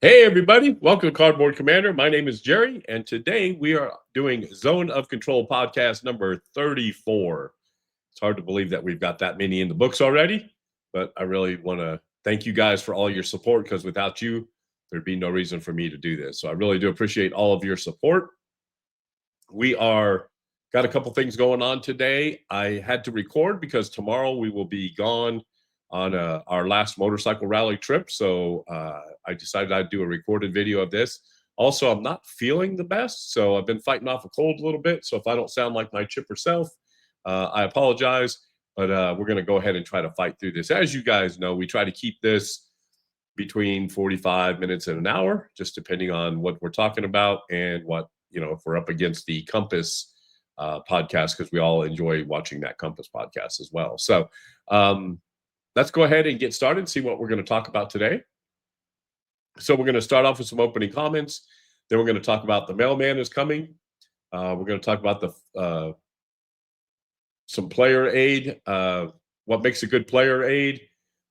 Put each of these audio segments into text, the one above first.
Hey everybody, welcome to Cardboard Commander. My name is Jerry, and today we are doing Zone of Control podcast number 34. It's hard to believe that we've got that many in the books already, but I really want to thank you guys for all your support because without you, there'd be no reason for me to do this. So I really do appreciate all of your support. We are got a couple things going on today. I had to record because tomorrow we will be gone on our last motorcycle rally trip. So I decided I'd do a recorded video of this. Also, I'm not feeling the best, so I've been fighting off a cold a little bit. So if I don't sound like my chipper self, I apologize. But we're going to go ahead and try to fight through this. As you guys know, we try to keep this between 45 minutes and an hour, just depending on what we're talking about and what, if we're up against the Compass podcast, because we all enjoy watching that Compass podcast as well. So let's go ahead and get started and see what we're going to talk about today. So we're going to start off with some opening comments. Then we're going to talk about the Mailman Is Coming. We're going to talk about some player aid, what makes a good player aid.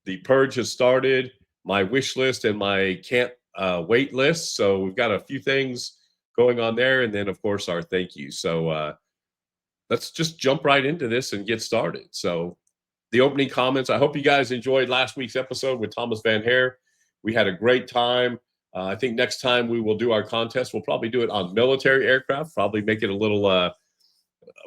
The Purge Has Started, my wish list, and my can't wait list. So we've got a few things going on there. And then, of course, our thank you. So let's just jump right into this and get started. So the opening comments. I hope you guys enjoyed last week's episode with Thomas Van Hare. We had a great time. I think next time we will do our contest, we'll probably do it on military aircraft, probably make it a little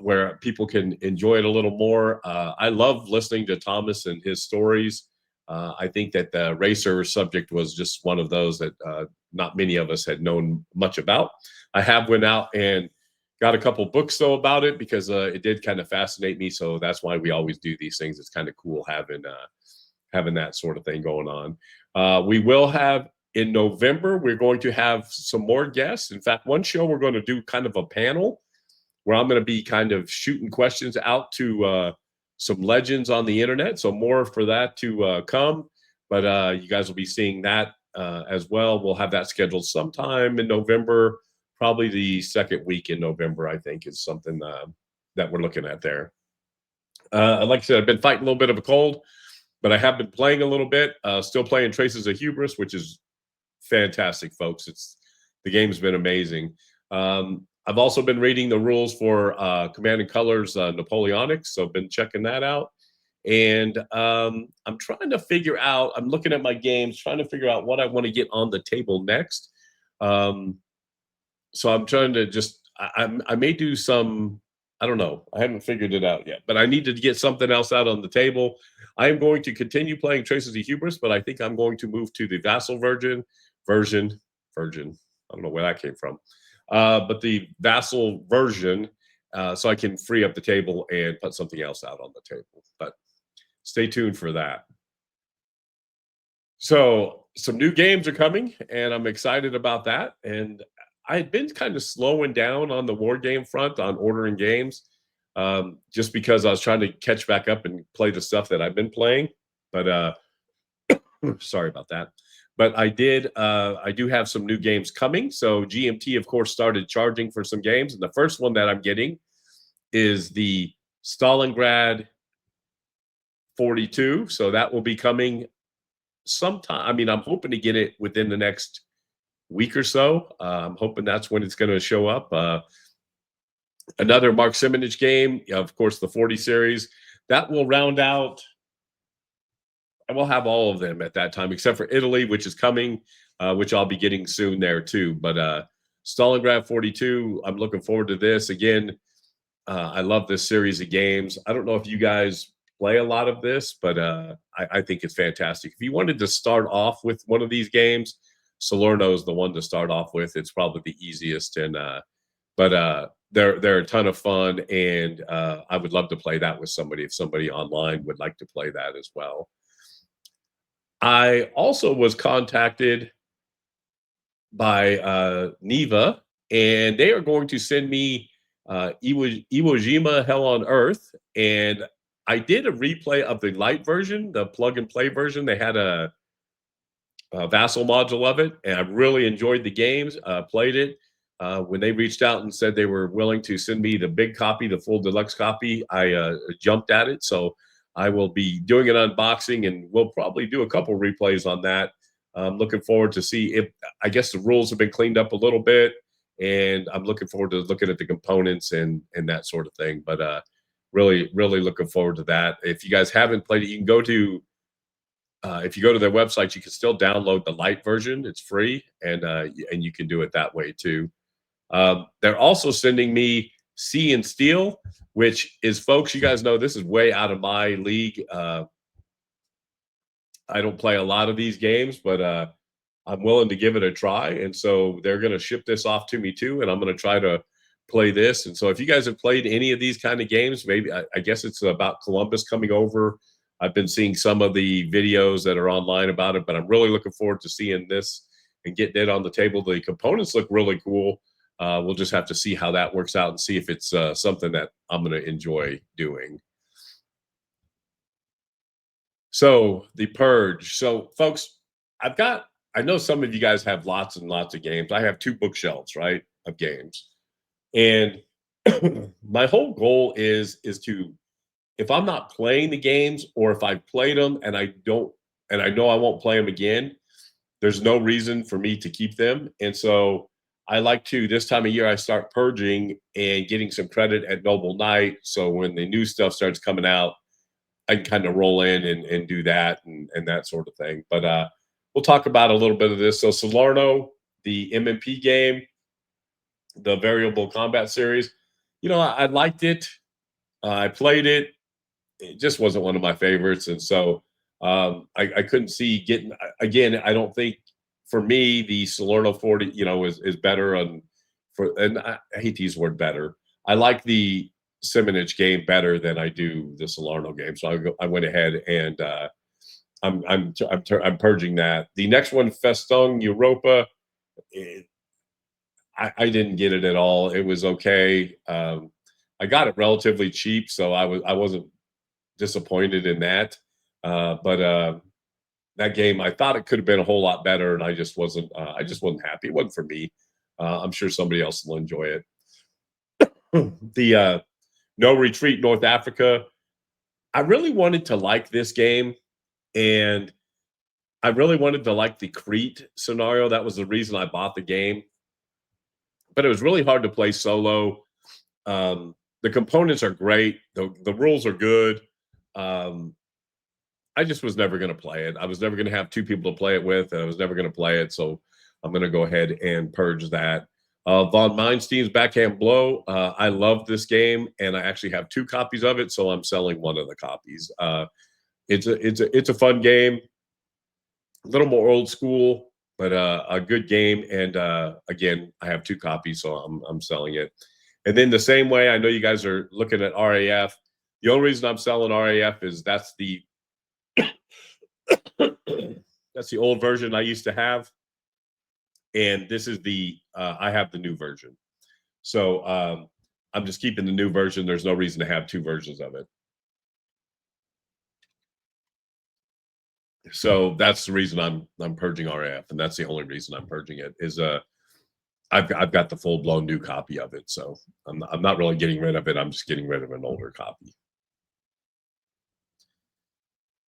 where people can enjoy it a little more. I love listening to Thomas and his stories. I think that the racer subject was just one of those that not many of us had known much about. I have went out and got a couple books though about it because it did kind of fascinate me. So that's why we always do these things. It's kind of cool having that sort of thing going on. We will have in November, we're going to have some more guests. In fact, one show we're going to do kind of a panel where I'm going to be kind of shooting questions out to some legends on the internet. So more for that to come. But you guys will be seeing that as well. We'll have that scheduled sometime in November. Probably the second week in November, I think, is something that we're looking at there. Like I said, I've been fighting a little bit of a cold, but I have been playing a little bit. Still playing Traces of Hubris, which is fantastic, folks. The game's been amazing. I've also been reading the rules for Command and Colors Napoleonics, so I've been checking that out. And I'm trying to figure out, I'm looking at my games, trying to figure out what I want to get on the table next. So I'm trying to I may do some, I don't know. I haven't figured it out yet, but I need to get something else out on the table. I am going to continue playing Traces of Hubris, but I think I'm going to move to the Vassal version. I don't know where that came from. But the Vassal version, so I can free up the table and put something else out on the table. But stay tuned for that. So some new games are coming, and I'm excited about that. And I had been kind of slowing down on the war game front on ordering games, just because I was trying to catch back up and play the stuff that I've been playing. But sorry about that. But I do have some new games coming. So GMT, of course, started charging for some games. And the first one that I'm getting is the Stalingrad 42. So that will be coming sometime. I mean, I'm hoping to get it within the next week or so. I'm hoping that's when it's going to show up. Another Mark Simonage game, of course, the 40 series. That will round out. I will have all of them at that time, except for Italy, which is coming, which I'll be getting soon there too. But Stalingrad 42, I'm looking forward to this. Again, I love this series of games. I don't know if you guys play a lot of this, but I think it's fantastic. If you wanted to start off with one of these games, Salerno is the one to start off with. It's probably the easiest, but they're a ton of fun, and I would love to play that with somebody if somebody online would like to play that as well. I also was contacted by Neva, and they are going to send me Iwo Jima Hell on Earth, and I did a replay of the light version, the plug and play version. They had a Vassal module of it, and I really enjoyed the games. Played it. When they reached out and said they were willing to send me the big copy, the full deluxe copy, I jumped at it. So I will be doing an unboxing, and we'll probably do a couple replays on that I'm looking forward to see if, I guess the rules have been cleaned up a little bit, and I'm looking forward to looking at the components and that sort of thing. But really looking forward to that. If you guys haven't played it, you can go to if you go to their website, you can still download the light version. It's free, and you can do it that way too. They're also sending me Sea and Steel, which is, folks, you guys know this is way out of my league. I don't play a lot of these games, but I'm willing to give it a try. And so they're going to ship this off to me too, and I'm going to try to play this. And so if you guys have played any of these kind of games, maybe I guess it's about Columbus coming over. I've been seeing some of the videos that are online about it, but I'm really looking forward to seeing this and getting it on the table. The components look really cool. We'll just have to see how that works out and see if it's something that I'm going to enjoy doing. So the Purge. So folks, I know some of you guys have lots and lots of games. I have 2 bookshelves, right, of games. And my whole goal is to, if I'm not playing the games, or if I've played them and I know I won't play them again, there's no reason for me to keep them. And so I like to, this time of year, I start purging and getting some credit at Noble Knight. So when the new stuff starts coming out, I can kind of roll in and do that and that sort of thing. But we'll talk about a little bit of this. So Salerno, the MMP game, the variable combat series, I liked it. I played it. It just wasn't one of my favorites. And so I couldn't see getting, again, I don't think, for me, the Salerno 40, is better and I hate to use the word better. I like the Simonage game better than I do the Salerno game. So I went ahead and I'm purging that. The next one, Festung Europa, I didn't get it at all. It was okay. I got it relatively cheap, so I wasn't disappointed in that. But that game, I thought it could have been a whole lot better, and I just wasn't. I just wasn't happy. It wasn't for me. I'm sure somebody else will enjoy it. The No Retreat North Africa. I really wanted to like this game, and I really wanted to like the Crete scenario. That was the reason I bought the game. But it was really hard to play solo. The components are great. The rules are good. I just was never going to play it. I was never going to have 2 people to play it with, and I was never going to play it. So I'm going to go ahead and purge that. Von Meinstein's Backhand Blow. I love this game, and I actually have 2 copies of it, so I'm selling one of the copies. It's a fun game, a little more old school, but a good game. And again, I have 2 copies, so I'm selling it. And then the same way, I know you guys are looking at RAF. The only reason I'm selling RAF is that's the that's the old version I used to have, and this is the I have the new version. So I'm just keeping the new version. There's no reason to have 2 versions of it. So that's the reason I'm purging RAF, and that's the only reason I'm purging it. Is I've got the full blown new copy of it, so I'm not really getting rid of it. I'm just getting rid of an older copy.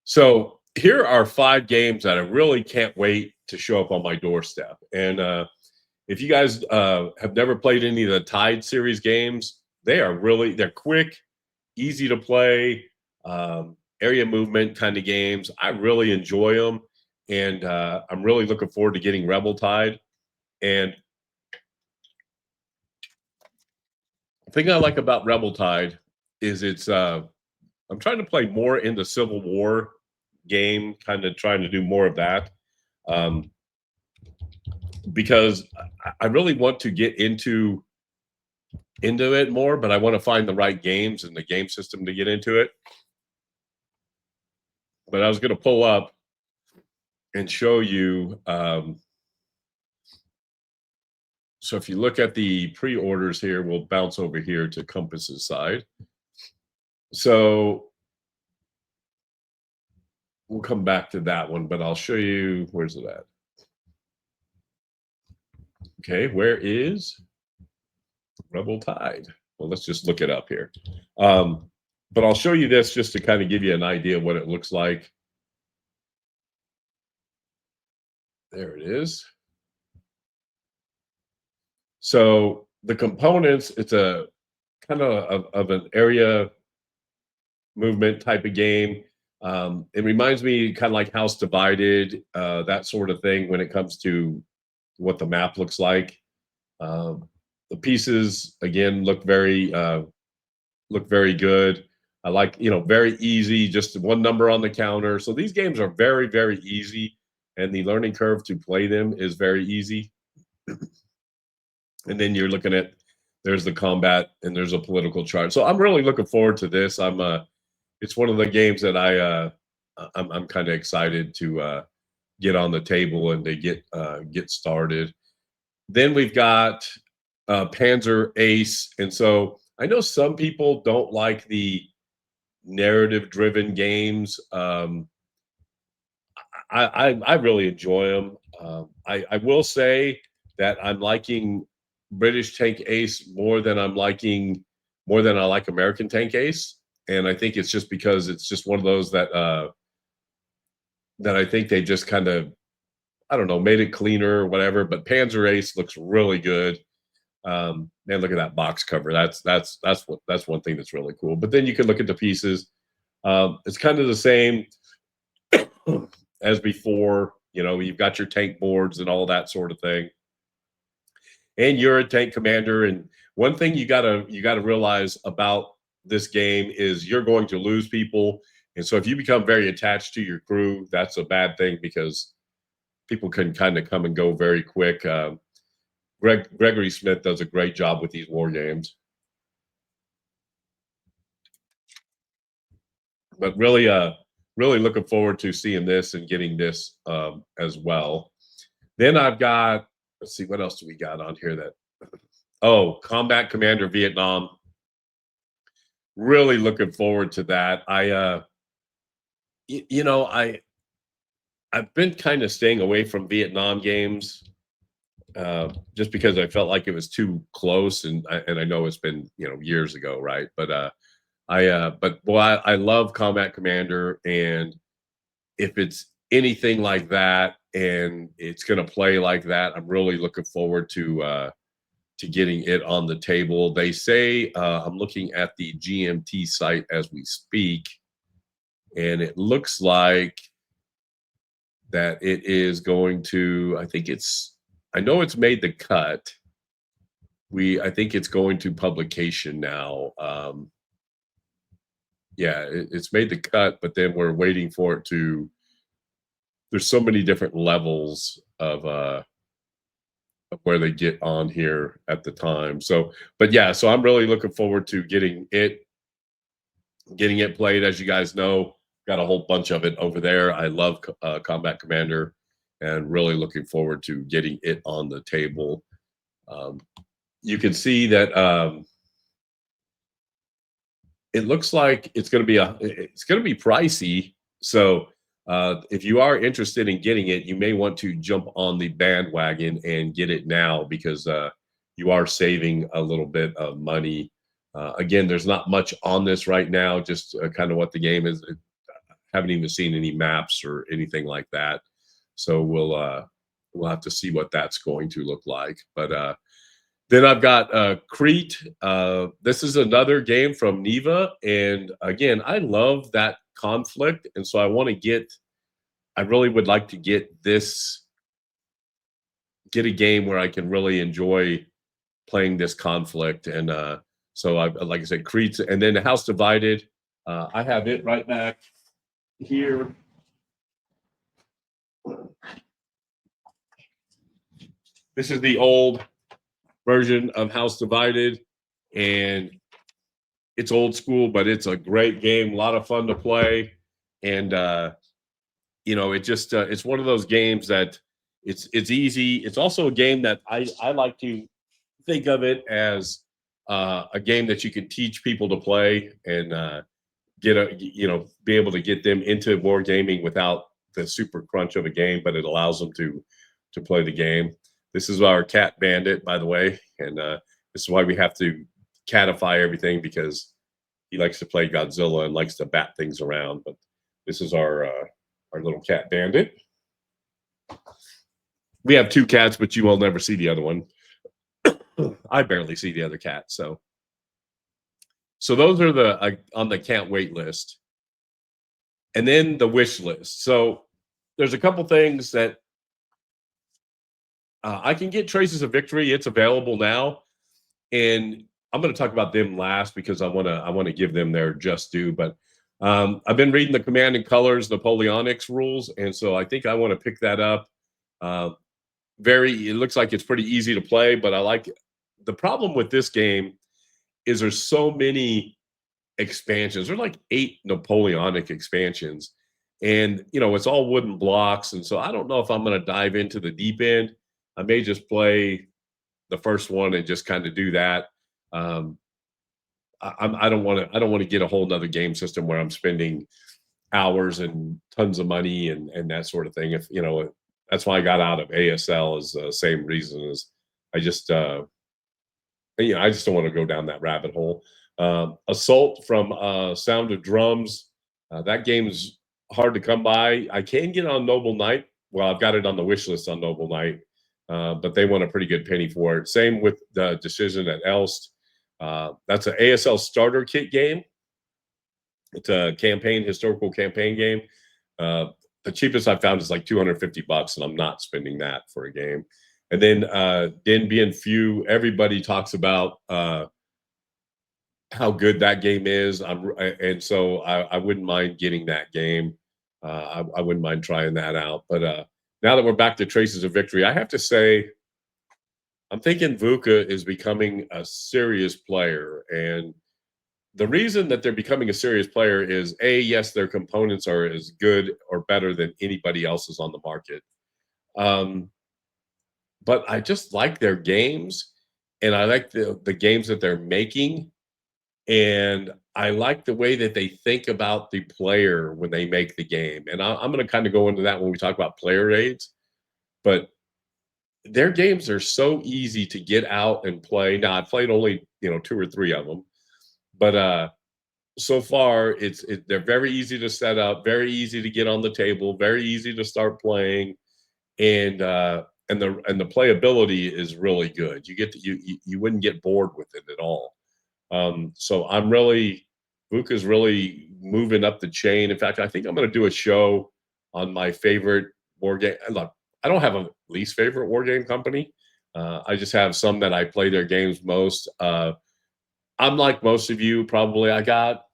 So here are 5 games that I really can't wait to show up on my doorstep. And if you guys have never played any of the Tide series games, they're quick, easy to play, area movement kind of games. I really enjoy them, and I'm really looking forward to getting Rebel Tide. And the thing I like about Rebel Tide is I'm trying to play more in the Civil War game, kind of trying to do more of that, because I really want to get into it more, but I want to find the right games and the game system to get into it. But I was going to pull up and show you. So if you look at the pre-orders here, we'll bounce over here to Compass's side. So we'll come back to that one, but I'll show you, where's it at? Okay, where is Rebel Tide? Well, let's just look it up here. But I'll show you this just to kind of give you an idea of what it looks like. There it is. So the components, it's a kind of an area movement type of game. It reminds me kind of like House Divided, that sort of thing when it comes to what the map looks like. Um, the pieces again look very good. I like, very easy, just one number on the counter. So these games are very, very easy, and the learning curve to play them is very easy. And then you're looking at there's the combat and there's a political chart. So I'm really looking forward to this. It's one of the games that I'm kind of excited to get on the table and to get started. Then we've got Panzer Ace, and so I know some people don't like the narrative-driven games. I really enjoy them. I will say that I'm liking British Tank Ace more than I like American Tank Ace, and I think it's just because it's just one of those that I think they just kind of, I don't know, made it cleaner or whatever. But Panzer Ace looks really good. Man, look at that box cover. That's one thing that's really cool. But then you can look at the pieces. It's kind of the same as before. You've got your tank boards and all that sort of thing, and you're a tank commander. And one thing you gotta realize about this game is you're going to lose people. And so if you become very attached to your crew, that's a bad thing because people can kind of come and go very quick. Gregory Smith does a great job with these war games, but really looking forward to seeing this and getting this as well. Then I've got, let's see, what else do we got on here that, oh, Combat Commander Vietnam. Really looking forward to that. I've been kind of staying away from Vietnam games just because I felt like it was too close, and I know it's been years ago, right? But boy, I love Combat Commander, and if it's anything like that and it's going to play like that, I'm really looking forward to getting it on the table. They say I'm looking at the GMT site as we speak, and it looks like that it is going to. I know it's made the cut. I think it's going to publication now. Yeah, it's made the cut, but then we're waiting for it to. There's so many different levels of where they get on here at the time. So, but yeah, so I'm really looking forward to getting it played. As you guys know, got a whole bunch of it over there. I love Combat Commander, and really looking forward to getting it on the table. You can see that it looks like it's going to be pricey. So if you are interested in getting it, you may want to jump on the bandwagon and get it now because you are saving a little bit of money. Again, there's not much on this right now, just kind of what the game is. I haven't even seen any maps or anything like that. So we'll have to see what that's going to look like. But then I've got Crete. This is another game from Neva, and again, I love that conflict, and so I really would like to get a game where I can really enjoy playing this conflict. And so like I said, Crete, and then the House Divided. I have it right back here. This is the old version of House Divided, and it's old school, but it's a great game, a lot of fun to play. And it's one of those games that it's easy. It's also a game that I like to think of it as a game that you can teach people to play and be able to get them into war gaming without the super crunch of a game, but it allows them to play the game. This is our cat bandit, by the way, and this is why we have to catify everything, because he likes to play Godzilla and likes to bat things around. But this is our little cat bandit. We have 2 cats, but you will never see the other one. I barely see the other cat. So those are the on the can't wait list. And then the wish list. So there's a couple things that I can get Traces of Victory. It's available now, and I'm going to talk about them last because I want to give them their just due. But I've been reading the Command and Colors Napoleonics rules, and so I think I want to pick that up. It looks like it's pretty easy to play, but I like it. The problem with this game is there's so many expansions. There's like 8 Napoleonic expansions, and it's all wooden blocks, and so I don't know if I'm going to dive into the deep end. I may just play the first one and just kind of do that. Um, I don't want to get a whole nother game system where I'm spending hours and tons of money and that sort of thing. If that's why I got out of ASL, is the same reason as I just I just don't want to go down that rabbit hole. Assault from Sound of Drums. That game's hard to come by. I can get on Noble Knight. Well, I've got it on the wish list on Noble Knight, but they want a pretty good penny for it. Same with the Decision at Elst. That's an ASL starter kit game. It's a historical campaign game. The cheapest I found is like $250, and I'm not spending that for a game. And then Din Bien Phu, everybody talks about how good that game is. And so I wouldn't mind getting that game. I wouldn't mind trying that out. But now that we're back to Traces of Victory, I have to say, I'm thinking VUCA is becoming a serious player. And the reason that they're becoming a serious player is, yes, their components are as good or better than anybody else's on the market. But I just like their games, and I like the games that they're making, and I like the way that they think about the player when they make the game. And I'm going to kind of go into that when we talk about player aids, but their games are so easy to get out and play. Now, I've played only 2 or 3 of them, but so far they're very easy to set up, very easy to get on the table, very easy to start playing, and the playability is really good. You wouldn't get bored with it at all. So VUCA's really moving up the chain. In fact, I think I'm going to do a show on my favorite war game. Look, I don't have a least favorite war game company. I just have some that I play their games most. I'm like most of you, probably. I got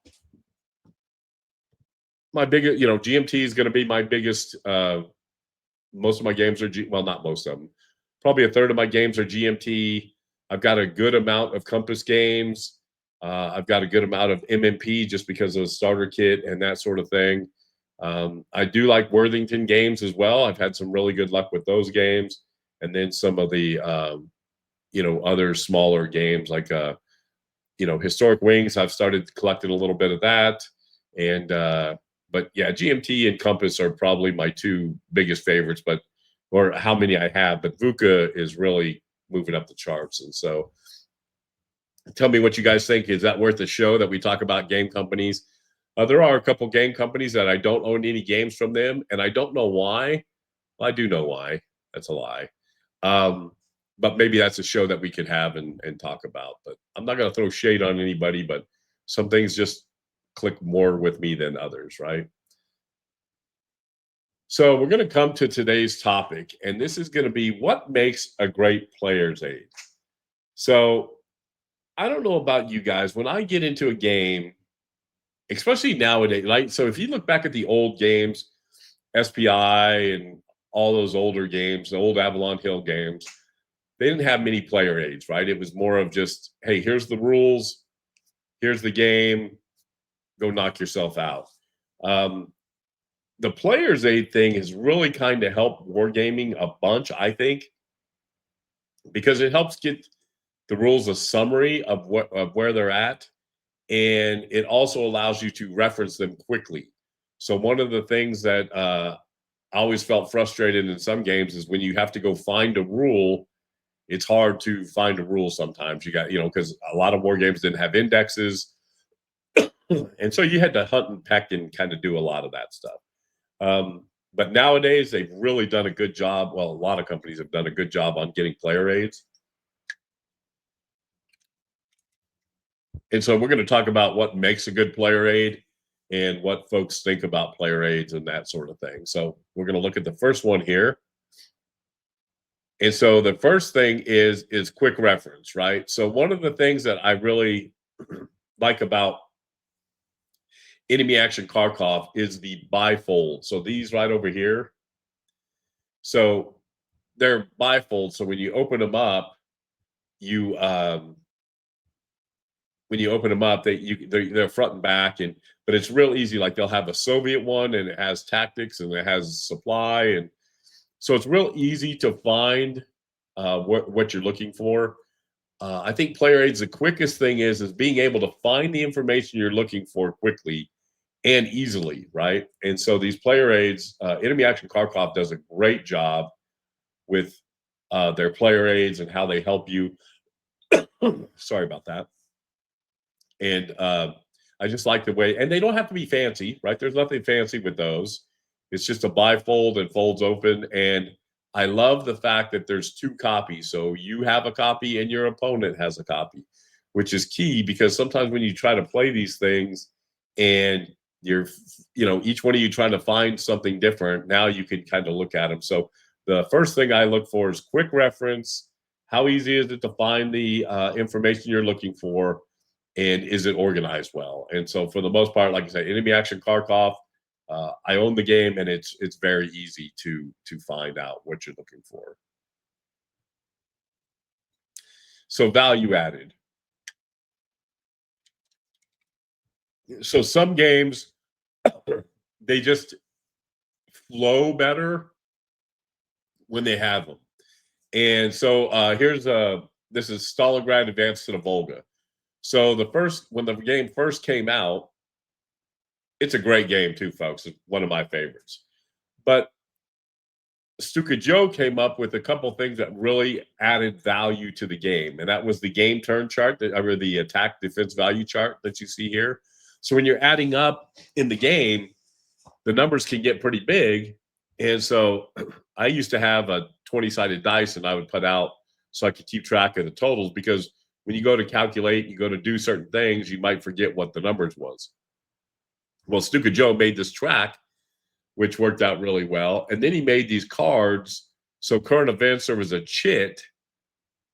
my biggest, GMT is going to be my biggest. Most of my games are well, not most of them. Probably a third of my games are GMT. I've got a good amount of Compass games. I've got a good amount of MMP just because of the starter kit and that sort of thing. I do like Worthington games as well. I've had some really good luck with those games. And then some of the, other smaller games like, Historic Wings. I've started collecting a little bit of that. And, but yeah, GMT and Compass are probably my 2 biggest favorites, or how many I have. But VUCA is really moving up the charts. And so tell me what you guys think. Is that worth a show that we talk about game companies? There are a couple game companies that I don't own any games from them, and I don't know why. Well, I do know why. That's a lie. But maybe that's a show that we could have and talk about. But I'm not going to throw shade on anybody, but some things just click more with me than others, right? So we're going to come to today's topic, and this is going to be what makes a great player's aid. So I don't know about you guys. When I get into a game, especially nowadays, right? So if you look back at the old games, SPI and all those older games, the old Avalon Hill games, they didn't have many player aids, right? It was more of just, hey, here's the rules, here's the game, go knock yourself out. The player's aid thing has really kind of helped wargaming a bunch, I think, because it helps get the rules a summary of where they're at, and it also allows you to reference them quickly. So one of the things that I always felt frustrated in some games is when you have to go find a rule, it's hard to find a rule sometimes. You got, because a lot of war games didn't have indexes. And so you had to hunt and peck and kind of do a lot of that stuff. But nowadays, they've really done a good job. Well, a lot of companies have done a good job on getting player aids. And so we're going to talk about what makes a good player aid and what folks think about player aids and that sort of thing. So we're going to look at the first one here. And so the first thing is quick reference, right? So one of the things that I really like about enemy action Kharkov is the bifold. So these right over here. So they're bifold. So when you open them up, you when you open them up, they're front and back, and but it's real easy. Like they'll have a Soviet one, and it has tactics, and it has supply, and so it's real easy to find what you're looking for. I think player aids, the quickest thing is being able to find the information you're looking for quickly and easily, right? And so these player aids, Enemy Action Kharkov does a great job with their player aids and how they help you. Sorry about that. And I just like the way, and they don't have to be fancy, right? There's nothing fancy with those. It's just a bifold and folds open. And I love the fact that there's two copies. So you have a copy and your opponent has a copy, which is key because sometimes when you try to play these things and each one of you trying to find something different, now you can kind of look at them. So the first thing I look for is quick reference. How easy is it to find the information you're looking for? And is it organized well? And so for the most part, like I said, Enemy Action Kharkov, I own the game, and it's very easy to find out what you're looking for. So value added. So some games they just flow better when they have them. And so this is Stalingrad Advance to the Volga. So when the game first came out, it's a great game too, folks. It's one of my favorites. But Stuka Joe came up with a couple things that really added value to the game, and that was the game turn chart, or the attack defense value chart that you see here. So when you're adding up in the game, the numbers can get pretty big. And so I used to have a 20-sided dice, and I would put out so I could keep track of the totals, because when you go to calculate, you go to do certain things, you might forget what the numbers was. Well, Stuka Joe made this track, which worked out really well. And then he made these cards. So current events, there was a chit,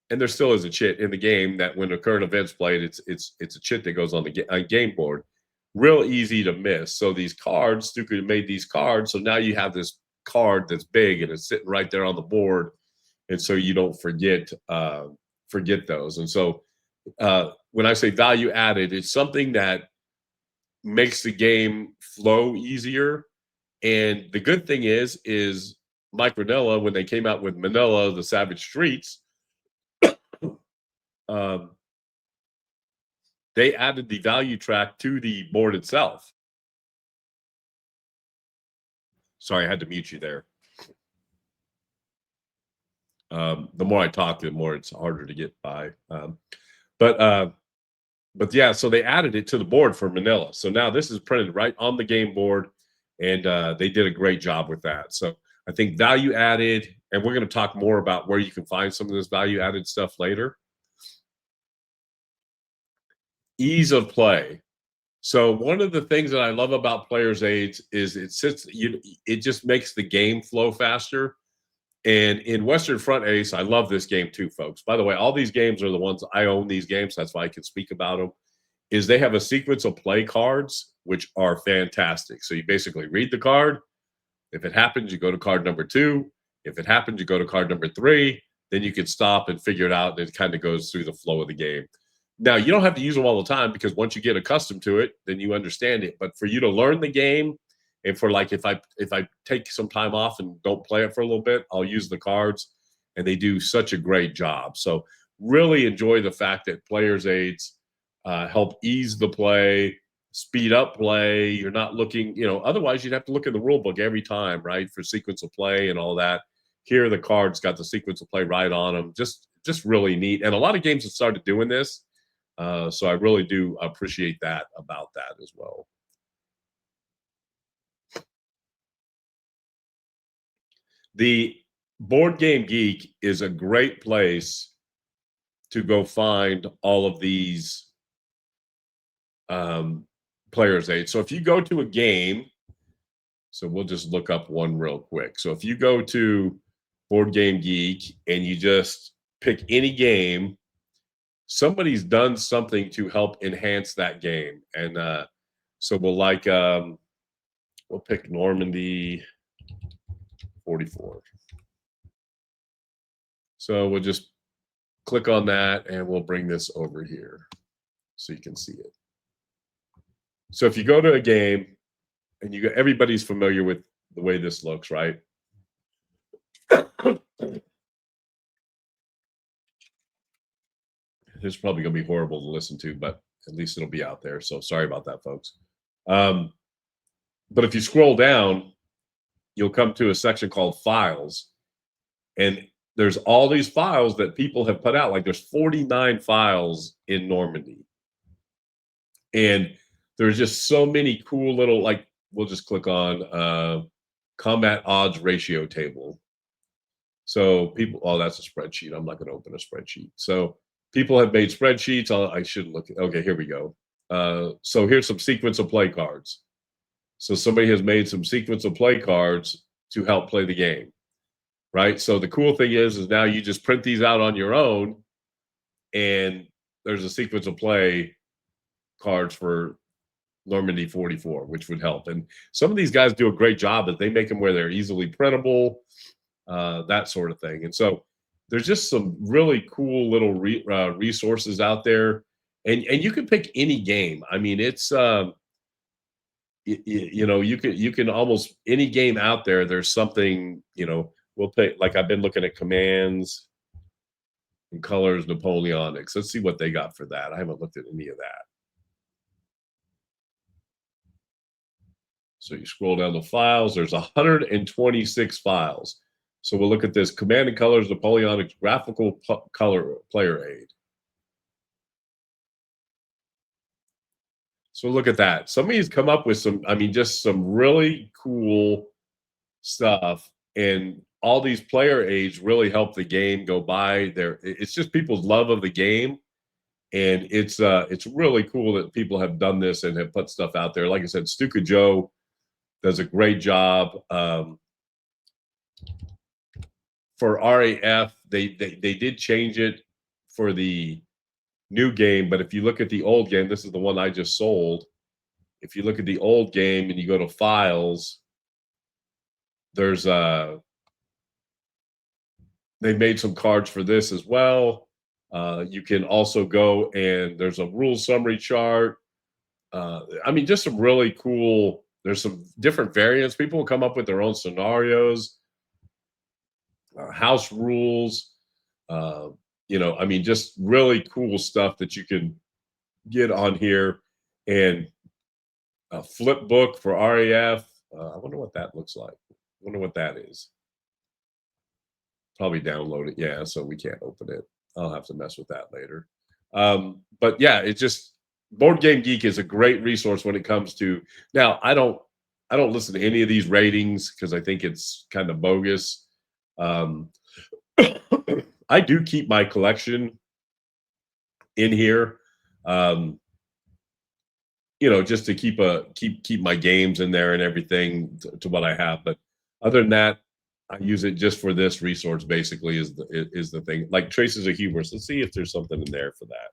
and there still is a chit in the game that when the current events played, it's a chit that goes on the game board. Real easy to miss. So these cards, Stuka made these cards. So now you have this card that's big and it's sitting right there on the board. And so you don't forget those. And so when I say value added, it's something that makes the game flow easier. And the good thing is Mike Ranella, when they came out with Manila, the Savage Streets, they added the value track to the board itself. Sorry, I had to mute you there. The more I talk, the more it's harder to get by. But yeah, so they added it to the board for Manila. So now this is printed right on the game board, and they did a great job with that. So I think value added, and we're going to talk more about where you can find some of this value added stuff later. Ease of play. So one of the things that I love about players' aids is it just makes the game flow faster. And in Western Front Ace, I love this game too, folks. By the way, all these games are the ones I own these games. That's why I can speak about them. Is they have a sequence of play cards, which are fantastic. So you basically read the card. If it happens, you go to card number 2. If it happens, you go to card number 3. Then you can stop and figure it out, and it kind of goes through the flow of the game. Now, you don't have to use them all the time, because once you get accustomed to it, then you understand it. But for you to learn the game, and for like if I take some time off and don't play it for a little bit, I'll use the cards, and they do such a great job. So really enjoy the fact that players' aids help ease the play, speed up play. You're not looking, otherwise you'd have to look in the rule book every time, right, for sequence of play and all that. Here, the cards got the sequence of play right on them. Just really neat. And a lot of games have started doing this. So I really do appreciate that about that as well. The Board Game Geek is a great place to go find all of these player's aid. So if you go to a game, so we'll just look up one real quick. So if you go to Board Game Geek and you just pick any game, somebody's done something to help enhance that game. And so we'll pick Normandy 44. So we'll just click on that and we'll bring this over here so you can see it. So if you go to a game and everybody's familiar with the way this looks, right? This is probably going to be horrible to listen to, but at least it'll be out there. So sorry about that, folks. But if you scroll down, you'll come to a section called Files. And there's all these files that people have put out. Like there's 49 files in Normandy. And there's just so many cool little, like, we'll just click on combat odds ratio table. So people, oh, that's a spreadsheet. I'm not going to open a spreadsheet. So people have made spreadsheets. I should look. Okay, here we go. So here's some sequence of play cards. So somebody has made some sequence of play cards to help play the game, right? So the cool thing is now you just print these out on your own, and there's a sequence of play cards for Normandy 44, which would help. And some of these guys do a great job that they make them where they're easily printable, that sort of thing. And so there's just some really cool little resources out there, and you can pick any game. I mean, it's you can almost any game out there. There's something, we'll pick, like I've been looking at commands and colors, Napoleonics. Let's see what they got for that. I haven't looked at any of that. So you scroll down the files, there's 126 files. So we'll look at this command and colors, Napoleonic graphical color player aid. So look at that. Somebody's come up with just some really cool stuff. And all these player aids really help the game go by there. It's just people's love of the game. And it's really cool that people have done this and have put stuff out there. Like I said, Stuka Joe does a great job. For RAF, they did change it for the new game, but if you look at the old game, this is the one I just sold. If you look at the old game and you go to files, there's they made some cards for this as well. You can also go and there's a rule summary chart. Just some really cool. There's some different variants. People will come up with their own scenarios, house rules. Just really cool stuff that you can get on here. And a flip book for RAF. I wonder what that looks like. I wonder what that is. Probably download it. Yeah, so we can't open it. I'll have to mess with that later. But yeah, it's just Board Game Geek is a great resource when it comes to. Now, I don't listen to any of these ratings because I think it's kind of bogus. I do keep my collection in here, just to keep my games in there and everything to what I have. But other than that, I use it just for this resource. Basically, is the thing. Like Traces of Hubris. Let's see if there's something in there for that.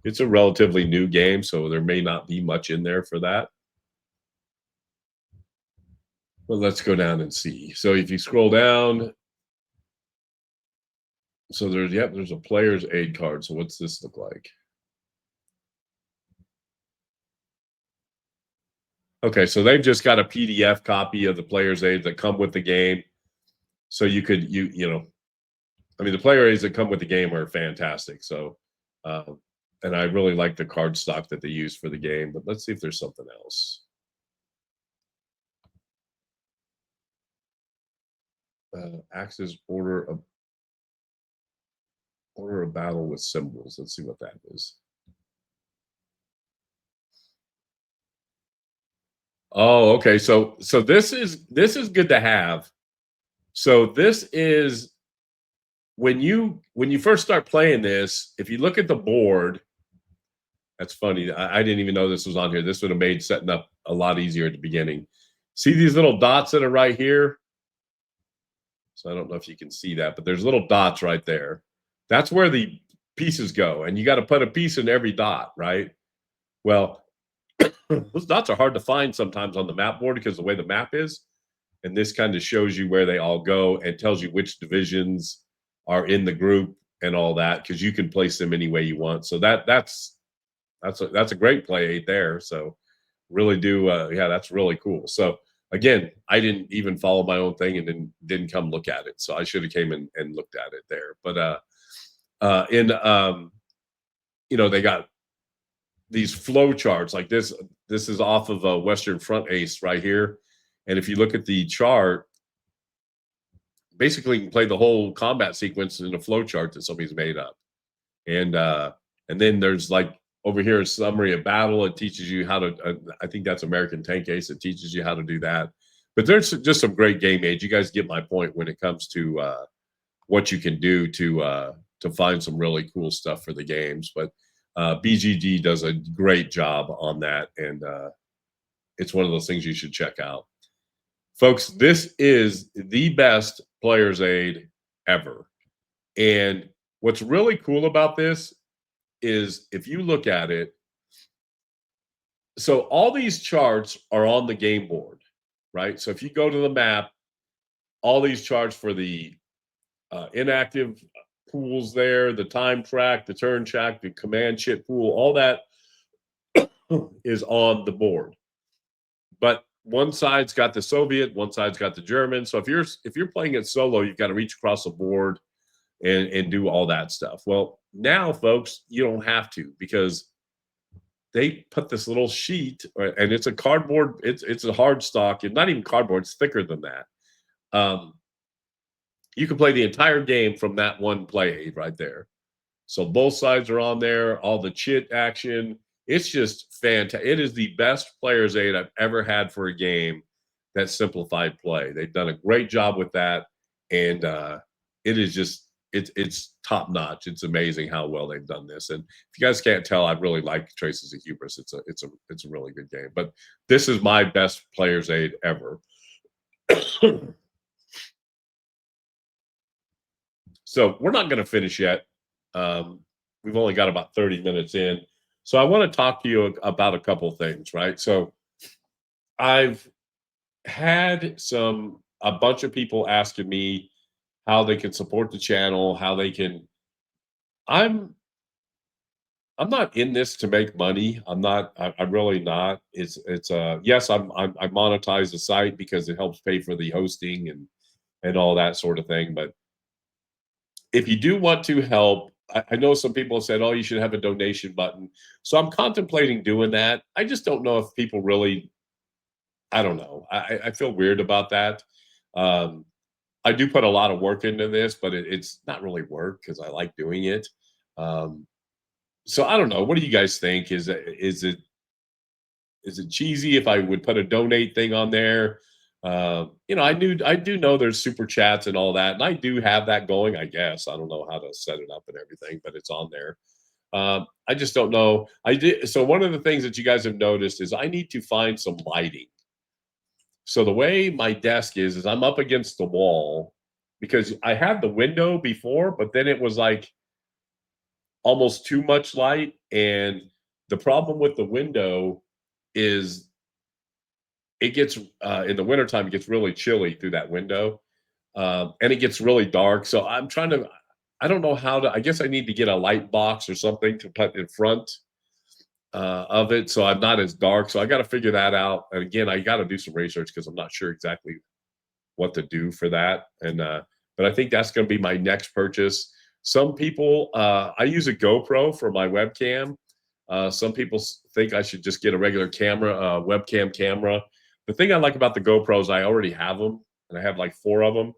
It's a relatively new game, so there may not be much in there for that. But let's go down and see. So if you scroll down. So there's a player's aid card. So what's this look like? Okay, so they've just got a PDF copy of the player's aids that come with the game. So you could the player aids that come with the game are fantastic. So and I really like the card stock that they use for the game. But let's see if there's something else. Axis order of battle with symbols. Let's see what that is. Oh, okay. So this is good to have So this is when you first start playing this, if you look at the board, that's funny. I didn't even know this was on here. This would have made setting up a lot easier at the beginning. See these little dots that are right here? So I don't know if you can see that, but there's little dots right there. That's where the pieces go. And you got to put a piece in every dot, right? Well, those dots are hard to find sometimes on the map board because of the way the map is. And this kind of shows you where they all go and tells you which divisions are in the group and all that, because you can place them any way you want. So that's a great play aid there. So really do yeah, that's really cool. So again, I didn't even follow my own thing and then didn't come look at it. So I should have came in and looked at it there. But they got these flow charts like this. This is off of a Western Front Ace right here. And if you look at the chart, basically you can play the whole combat sequence in a flow chart that somebody's made up. And then there's like over here a summary of battle. It teaches you how to, I think that's American Tank Ace. It teaches you how to do that. But there's just some great game aids. You guys get my point when it comes to what you can do to find some really cool stuff for the games. But BGG does a great job on that. And it's one of those things you should check out. Folks, this is the best player's aid ever. And what's really cool about this is if you look at it, so all these charts are on the game board, right? So if you go to the map, all these charts for the inactive pools there, the time track, the turn track, the command chip pool, all that is on the board. But one side's got the Soviet, one side's got the German. So if you're playing it solo, you've got to reach across the board and do all that stuff. Well, now, folks, you don't have to, because they put this little sheet, and it's a cardboard. It's a hard stock, and not even cardboard. It's thicker than that. You can play the entire game from that one play aid right there. So both sides are on there. All the chit action. It's just fantastic. It is the best player's aid I've ever had for a game that simplified play. They've done a great job with that, and it is just it's top notch. It's amazing how well they've done this. And if you guys can't tell, I really like Traces of Hubris. It's a really good game. But this is my best player's aid ever. So we're not going to finish yet. We've only got about 30 minutes in. So I want to talk to you about a couple things, right? So I've had a bunch of people asking me how they can support the channel, how they can. I'm not in this to make money. I'm really not. It's yes, I monetize the site because it helps pay for the hosting and all that sort of thing. But if you do want to help, I know some people have said, oh, you should have a donation button. So I'm contemplating doing that. I just don't know if people really, I don't know. I feel weird about that. I do put a lot of work into this, but it's not really work because I like doing it. So I don't know. What do you guys think? Is it cheesy if I would put a donate thing on there? I do know there's super chats and all that, and I do have that going. I guess I don't know how to set it up and everything, but it's on there. I just don't know. So one of the things that you guys have noticed is I need to find some lighting. So the way my desk is I'm up against the wall because I had the window before, but then it was like almost too much light. And the problem with the window is it gets in the wintertime, it gets really chilly through that window. And it gets really dark. So I don't know how to, I guess I need to get a light box or something to put in front of it so I'm not as dark. So I got to figure that out. And again, I got to do some research because I'm not sure exactly what to do for that. And but I think that's going to be my next purchase. Some people, I use a GoPro for my webcam. Some people think I should just get a regular camera, webcam camera. The thing I like about the GoPros, I already have them, and I have like 4 of them,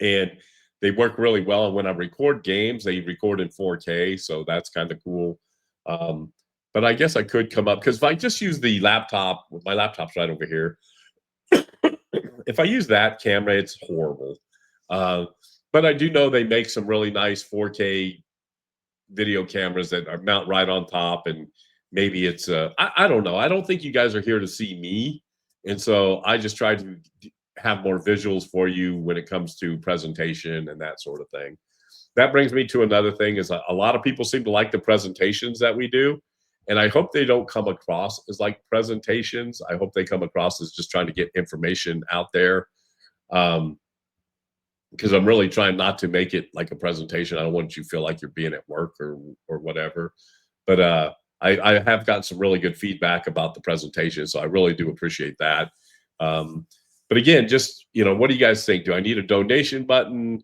and they work really well. And when I record games, they record in 4K, so that's kind of cool. But I guess I could come up because if I just use the laptop, my laptop's right over here, if I use that camera, it's horrible. But I do know they make some really nice 4K video cameras that are mount right on top, and maybe it's I don't know. I don't think you guys are here to see me, and so I just try to have more visuals for you when it comes to presentation and that sort of thing. That brings me to another thing is a lot of people seem to like the presentations that we do, and I hope they don't come across as like presentations. I hope they come across as just trying to get information out there. Because I'm really trying not to make it like a presentation. I don't want you to feel like you're being at work or whatever. But I have gotten some really good feedback about the presentation, so I really do appreciate that. But again, just what do you guys think? Do I need a donation button?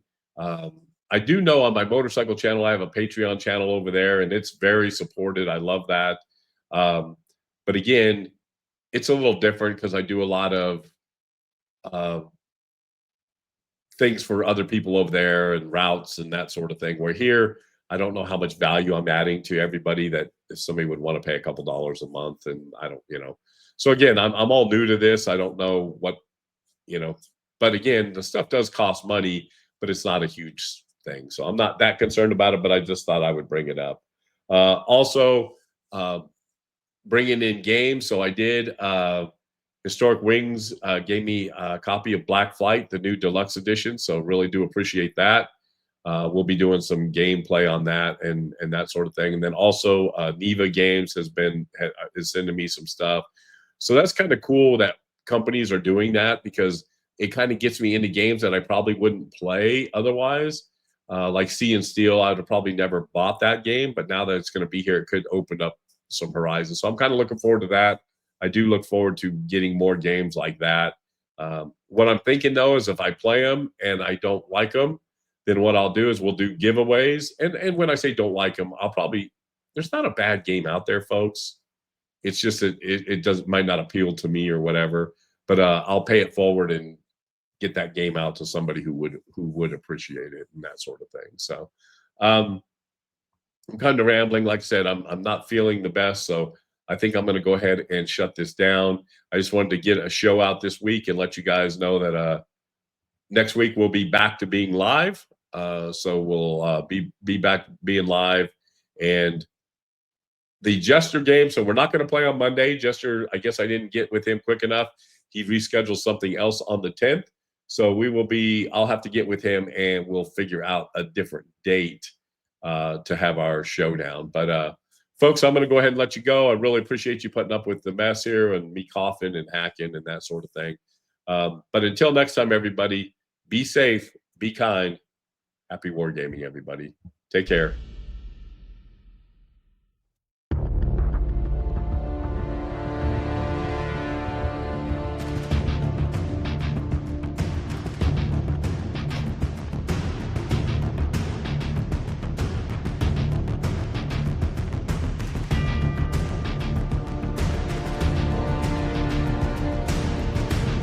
I do know on my motorcycle channel, I have a Patreon channel over there, and it's very supported. I love that. But again, it's a little different because I do a lot of things for other people over there and routes and that sort of thing. Where here, I don't know how much value I'm adding to everybody, that if somebody would want to pay a couple dollars a month, and I don't. So again, I'm all new to this. I don't know what, but again, the stuff does cost money, but it's not a huge thing. So I'm not that concerned about it, but I just thought I would bring it up. Also, bringing in games. So I did. Historic Wings gave me a copy of Black Flight, the new deluxe edition. So really do appreciate that. We'll be doing some gameplay on that and that sort of thing. And then also Neva Games is sending me some stuff. So that's kind of cool that companies are doing that, because it kind of gets me into games that I probably wouldn't play otherwise. Like Sea and Steel, I would have probably never bought that game, but now that it's going to be here, it could open up some horizons. So I'm kind of looking forward to that. I do look forward to getting more games like that. What I'm thinking, though, is if I play them and I don't like them, then what I'll do is we'll do giveaways. And when I say don't like them, there's not a bad game out there, folks. It's just that it might not appeal to me or whatever. But I'll pay it forward and get that game out to somebody who would appreciate it and that sort of thing. So I'm kind of rambling. Like I said, I'm not feeling the best, so I think I'm going to go ahead and shut this down. I just wanted to get a show out this week and let you guys know that next week we'll be back to being live. So we'll be back being live, and the Jester game. So we're not going to play on Monday. Jester, I guess I didn't get with him quick enough. He rescheduled something else on the 10th. So I'll have to get with him and we'll figure out a different date to have our showdown. But folks, I'm going to go ahead and let you go. I really appreciate you putting up with the mess here and me coughing and hacking and that sort of thing. But until next time, everybody, be safe, be kind. Happy wargaming, everybody. Take care.